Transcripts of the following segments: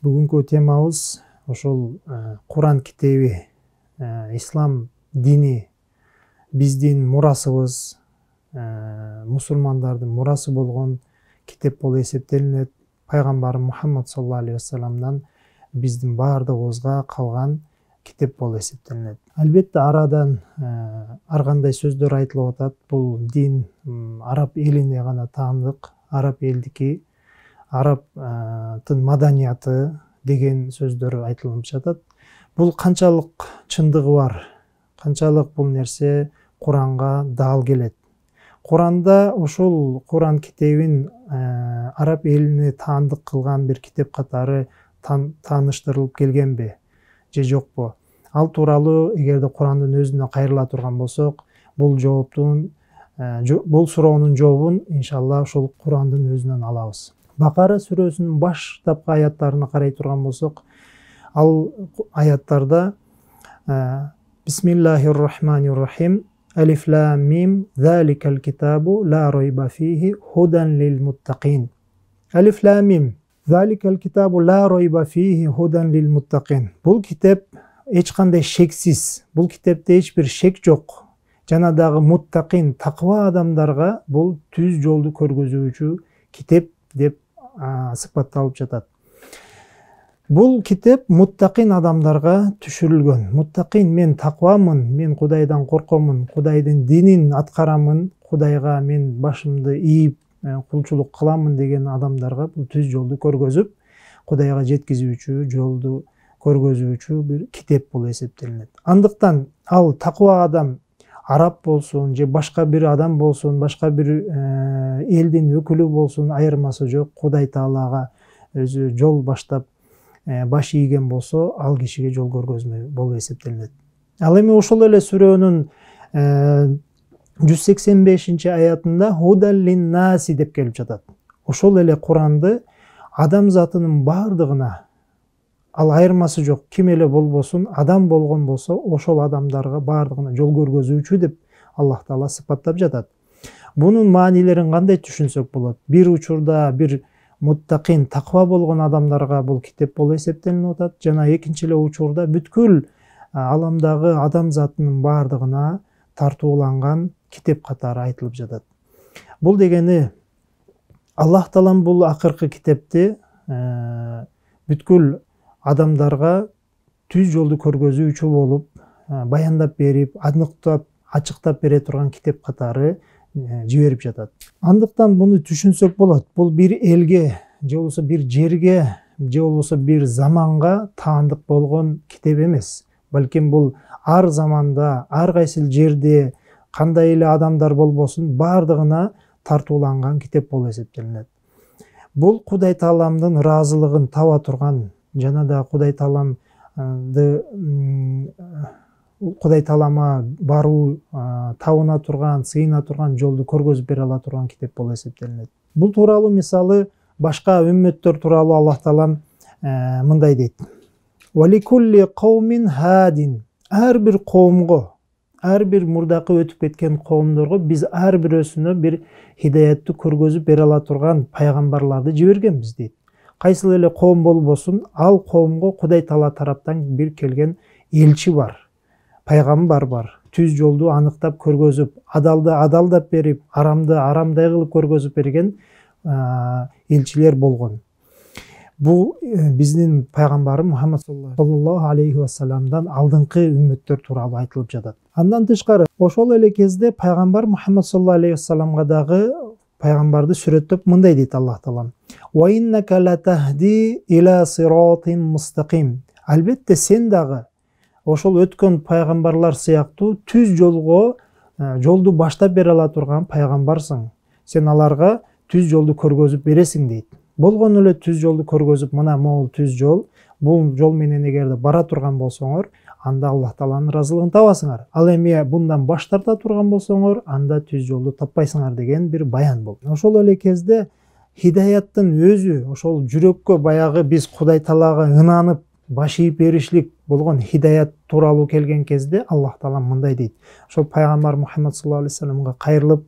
Бүгүнкү темабыз ошол Куран китеби, ислам дини биздин мурасыбыз, мусулмандардын мурасы болгон китеп болуп эсептелинет. Пайгамбар Мухаммад саллаллаху алейхи вассаламдан биздин баардыгыбызга калган китеп болуп эсептелинет. Албетте арадан ар кандай сөздөр айтылып атат. Бул дин араб элине гана таандык, араб элдики, арабтын маданияты деген сөздөр айтылып жатат. Бул канчалык чындыгы бар, канчалык бул нерсе Куранга дал келет. Куранда ошол Куран китебин араб элине таандык кылган бир китеп катары тааныштырылып келгенби же жокпу? Ал тууралуу эгерде Курандын өзүнө кайрыла турган болсок, бул суроонун жообун иншалла ошол Курандын өзүнөн алабыз. Бакара сүрөсүнүн баштапкы аяттарына карай турган болсок, ал аяттарда Бисмиллахир-рахманир-рахим, Алиф лам мим, заликал китабу ла райба фихи худан лил муттакин. Алиф лам мим, заликал китабу ла райба фихи худан лил муттакин. Бул китеп эч кандай шексиз, бул китепте эч бир шек жок. Жана дагы муттакин, таква адамдарга бул түз жолду көргөзүүчү китеп деп сыпатталып жатат. Бул китеп муттакин адамдарга түшүрүлгөн. Муттакин, мен таквамын, мен Кудайдан коркомун, Кудайдын динин аткарамын, Кудайга мен башымды ийип кулчулук кыламын деген адамдарга бул түз жолду көргөзүп, Кудайга жеткизүүчү, жолду көргөзүүчү бир китеп болуп эсептелинет. Андыктан ал таква адам араб болсун же башка бир адам болсун, башка бир элдин өкүлү болсун, айырмасы жок. Кудай Таалага өзү жол баштап баш ийген болсо, ал кишиге жол көргөзмө болуп эсептелинет. Ал эми ошол эле сүрөнүн 185 аятында худан лин-наси деп келип жатат. Ошол эле Куранды адамзатынын бардыгына, ал айырмасы жок, ким эле болбосун, адам болгон болсо, ошол адамдарга бардыгына жол көргөзүүчү деп Аллах Таала сыпаттап жатат. Бунун маанилерин кандай түшүнсөк болот? Бир учурда бир муттакин, таква болгон адамдарга бул китеп болуп эсептелинип атат. Жана экинчи эле учурда бүткүл аламдагы адамзатынын бардыгына тартууланган китеп катары айтылып жатат. Бул дегени Аллах Таалам бул акыркы китепти бүткүл адамдарга түз жолду көргөзүүчү болуп баяндап берип, аныктап, ачыктап бере турган китеп катары жиберип жатат. Андыктан муну түшүнсөк болот. Бул бир элге, же болбосо бир жерге, же болбосо бир заманга таандык болгон китеп эмес. Балким бул ар заманда, ар кайсыл жерде кандай эле адамдар болбосун, бардыгына тартууланган китеп болуп эсептелинет. Бул Кудай Тааламдын ыраазылыгын таба турган, жана да Кудай Таалама баруу, табына турган, сыйына турган жолду көргөзүп бере ала турган китеп болуп эсептелинет. Бул тууралуу мисалы башка үммөттөр тууралуу Аллах Таалам мындай дейт. Валикулли каумин хадин. Ар бир коомго, ар бир мурдакы өтүп кеткен коомдорго биз ар бирөөсүнө бир хидаятты көргөзүп бере ала турган пайгамбарларды жибергенбиз дейт. Кайсыл эле коом болбосун, ал коомго Кудай Таала тараптан бир келген элчи бар, пайгамбар бар. Түз жолду аныктап көргөзүп, адалды адалдап берип, арамды арамдай кылып көргөзүп берген элчилер болгон. Бул биздин пайгамбар Мухаммад саллаллаху алейхи вассаламдан алдыңкы үммөттөр тууралуу айтылып жатат. Андан тышкары, ошол эле кезде пайгамбар Мухаммад саллаллаху алейхи вассаламга дагы пайгамбарды сүрөттөп мындай дейт Аллах Таалам. Ва иннака латахди иля сиратин мустаким. Албетте сен дагы ошол өткөн пайгамбарлар сыяктуу түз жолго, жолду баштап бере ала турган пайгамбарсың. Сен аларга түз жолду көргөзүп бересиң дейт. Болгон эле түз жолду көргөзүп, мына могул түз жол, бул жол менен эгерде бара турган болсоңор, анда Аллах Тааланын ыраазылыгын табасыңар. Ал эми bundan баш тарта турган болсоңор, анда түз жолду таппайсыңар деген бир баян болду. Ошол эле кезде хидаяттын өзү, ошол жүрөккө баягы биз Кудай Таалага ынанып баш ийип беришлик болгон хидаят тууралуу келген кезде Аллах Таала мындай дейт. Ошол пайгамбар Мухаммад саллаллаху алейхи вассаламга кайрылып,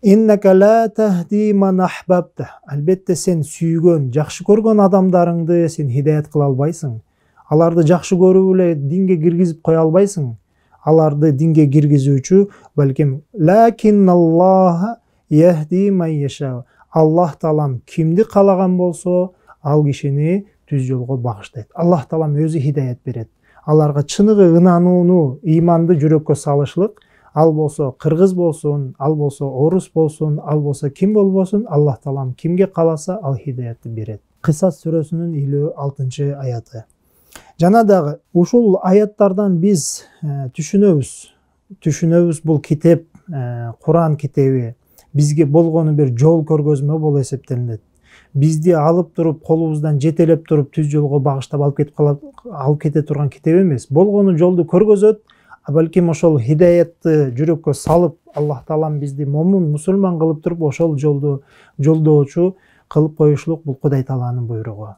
Inneke la tahdi man ahbabta. Albatta sen sүйгөн, жакшы көргөн адамдарыңды сен хидаят кыла албайсың. Аларды жакшы көрүп эле динге киргизип кое албайсың. Аларды динге киргизүүчү балким лакинналлаха яхди ман яша. Аллах таалам кимди калаган болсо, ал кишини түз жолго багыштайт. Аллах таалам өзү хидаят берет. Аларга чыныгы ынанууну, ыйманды жүрөккө салышлык, ал болсо кыргыз болсун, ал болсо орус болсун, ал болсо ким болбосун, Аллах таалам кимге кааласа ал хидаятты берет. Кысас сүрөсүнүн 56-аяты. Жана дагы ушул аяттардан биз түшүнөбүз бул китеп, Куран китеби бизге болгону бир жол көргөзмө болуп эсептелинет. Бизди алып туруп, колубуздан жетелеп туруп түз жолго багыштап алып кете турган китеп эмес. Болгону жолду көргөзөт, балким ошол хидаятты жүрөккө салып, Аллах таалам бизди момун, мусулман кылып туруп, ошол жолду жолдоочу кылып коюшлук бул Кудай тааланын буйругу.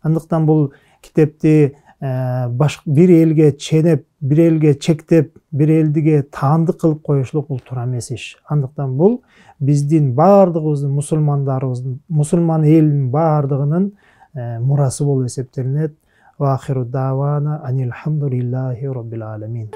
Андыктан бул китепти бир элге ченеп, бир элге чектеп, бир элдиге таандык кылып коюшлук бул туура эмес иш. Андыктан бул биздин баардыгыбыздын, мусулмандарыбыздын, мусулман элинин баардыгынын мурасы болуп эсептелинет. Ва ахиру давана анил хамдулиллахи роббил аламин.